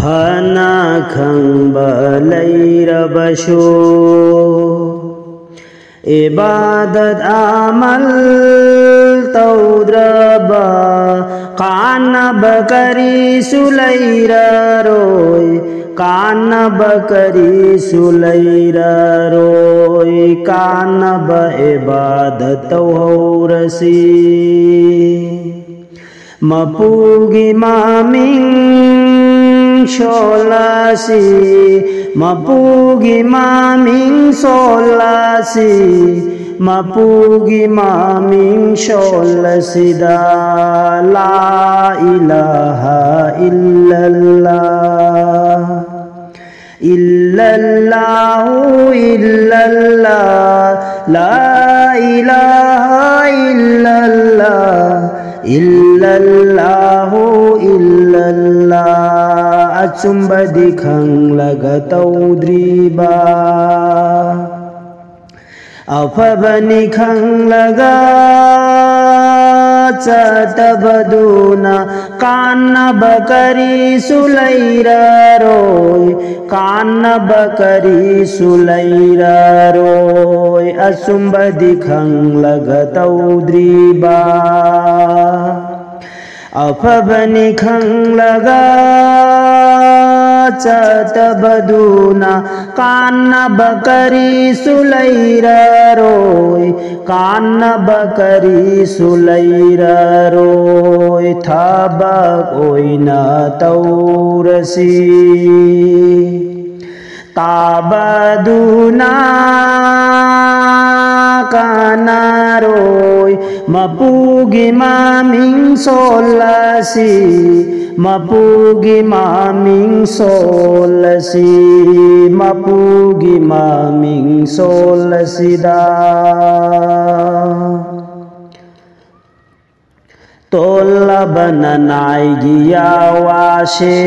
फना खंबा लैरबशो इबादत अमल तौद्रबा कानब करी सुलैरा रोय कानब करी सुलैरा रोय कानब इबादत हौरसी मपूगी मामिंग शोलासी मपूगी मामिंग सोलासी मपूगी मामिंग शोलसिदा ला इलाहा इल्लल्लाह इल्लल्लाहु इल्लल्लाह ला इलाहा इल्लल्लाह इल्लल्लाहु इल्लल्लाह अचुंबा दिखंग लगतौद्रीबा अफबनि खंग लगा चतबदुना कानब करी सुलैरा रोय कानब करी सुलैरा रोय असुंबा दिखंग लगतौद्रीबा अफबनि खंग लगा चतबदुना कानब करी सुलैरा रोय कानब करी सुलैरा रोय थाबक ओइना तौरसी ताबदुना कानारोय मपूगी मामिंग सोलासी मपूगी मामिंग सोलसी मपूगी मामिंग सोलसिदा तोलबननाय गियावाशे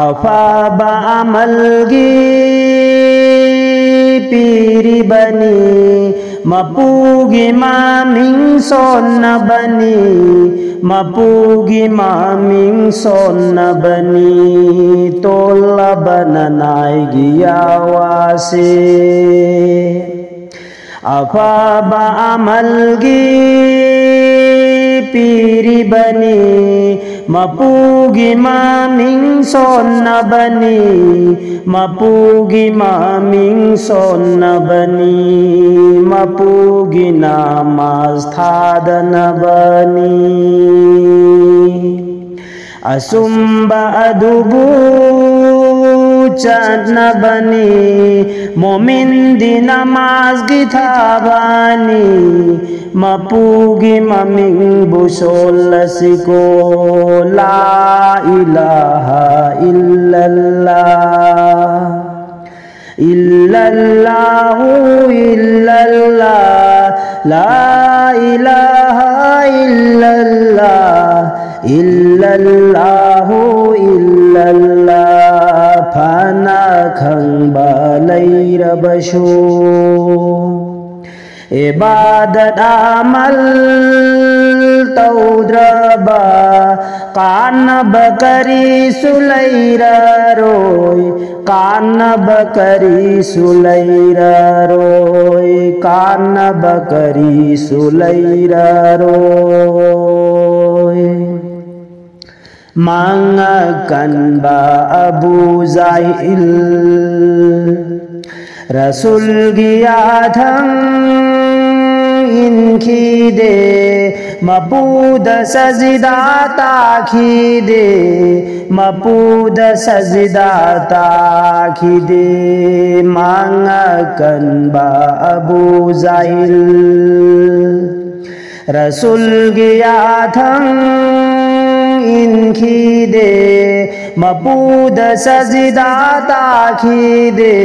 अफाबा अमलगी पीरी बनी मपूगी मामिंग सोना बनी मपूगी मामिंग सोना बनी तोला बननाय गियावासे अफाबा अमलगी पीरी बनी मपूगी मामिंग सोना बनी मपूगी मामिंग सोना बनी मपूगी नामाज थादन बनी असुंबा अदुबू चन बनी मोमिन दी नमाज गिथाबानी मपूगी ममिंग बुसोलसिको ला इलाहा इल्लल्लाह इल्लल्लाहु इल्लल्लाह ला इलाहा इल्लल्लाह इल्लल्लाहु इल्लल्लाह फना खंबा लैरबशो इबादत अमल तौद्रबा कानब करी सुलैरा रोय कानब करी सुलैरा रोय कानब करी सुलैरा रोय मांगा कनबा अबू जाइल रसूल गिया थंग इनकी दे मपूद सजदा ताखी दे मपूद सजदा ताखी दे मांगा कनबा अबू जाइल रसूल गिया थंग इनकी दे मपूद सजदा ताखी दे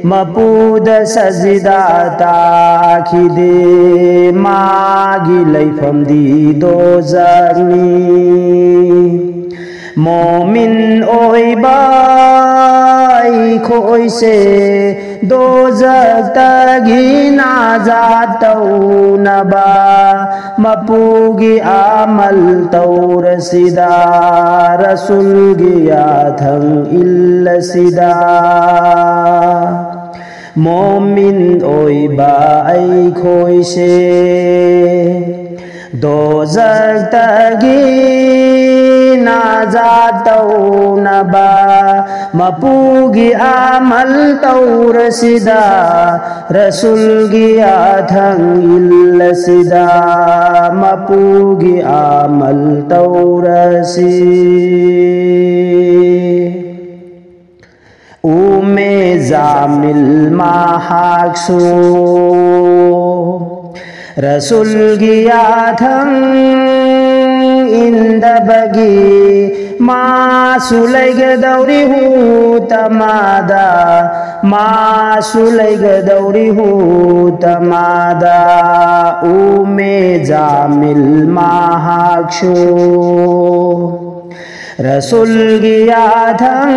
मपूद सजदा ताखी दे मागी लैफम दी दो जगनी मोमिन ओइबाई खोइसे दोजख्तगी नाजात तौनबा मपुगी आमल तौरसिदा रसूलगी याथं इल्लसिदा मोमिन ओइबा आइखोइसे दोजख्तगी नाजात तौनबा मपुगी आमल तौरसिदा रसूलगी याथं इल्लसिदा मपुगी आमल तौरसि उमे जामिल माहाक्सु रसूलगी याथं इंदबगी मासुलैगदौरी तमादा मासुलैगदौरी तमादा उमे जामिल माहाक्सु रसूलगी याथं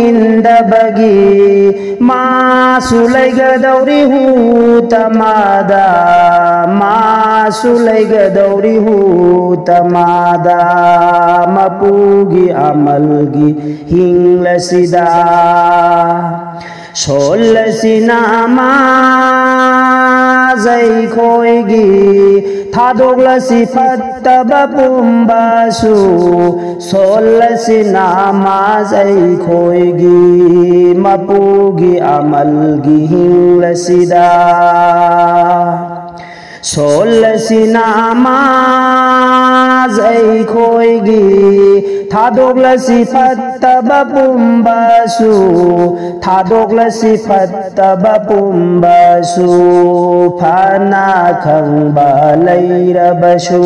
इंदबगी मासुलैगदौरी तमादा मासुलैगदौरी तमादा मपुगी अमलगी हिंग्लसिदा सोलसिनामा जैखोइगी थादोग्लसि फत्तबा पुम्बासु सोलसिनामा जैखोइगी मपुगी अमलगी हिंग्लसिदा सोलसिनामा जैखोइगी थादोग्लसि फत्तबा पुम्बासु थादोग्लसि फत्तबा पुम्बासु फाना खंबा लैरबसु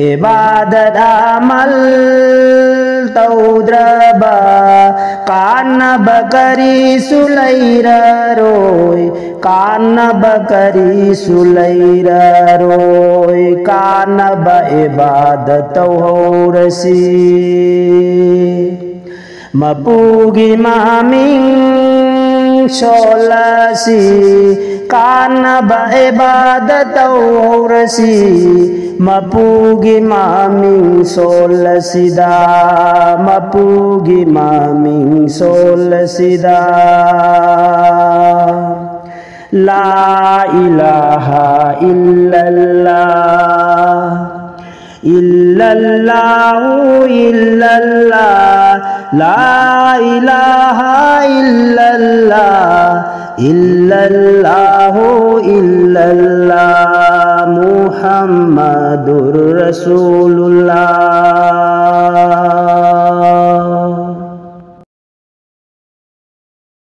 इबादत अमल तौद्रबा कानब करी सुलैरा रोय कानब करी सुलैरा रोय कानब इबादत होरसी मपुगी मामिंग सोलसी कानब इबादत होरसी मपुगी मामिंग सोलसिदा मपुगी मामिंग सोलसिदा ला इलाहा इल्लल्लाह इल्लल्लाहु इल्लल्लाह ला इलाहा इल्लल्लाह इल्लल्लाहु इल्लल्लाह मुहम्मदुर रसूलुल्लाह।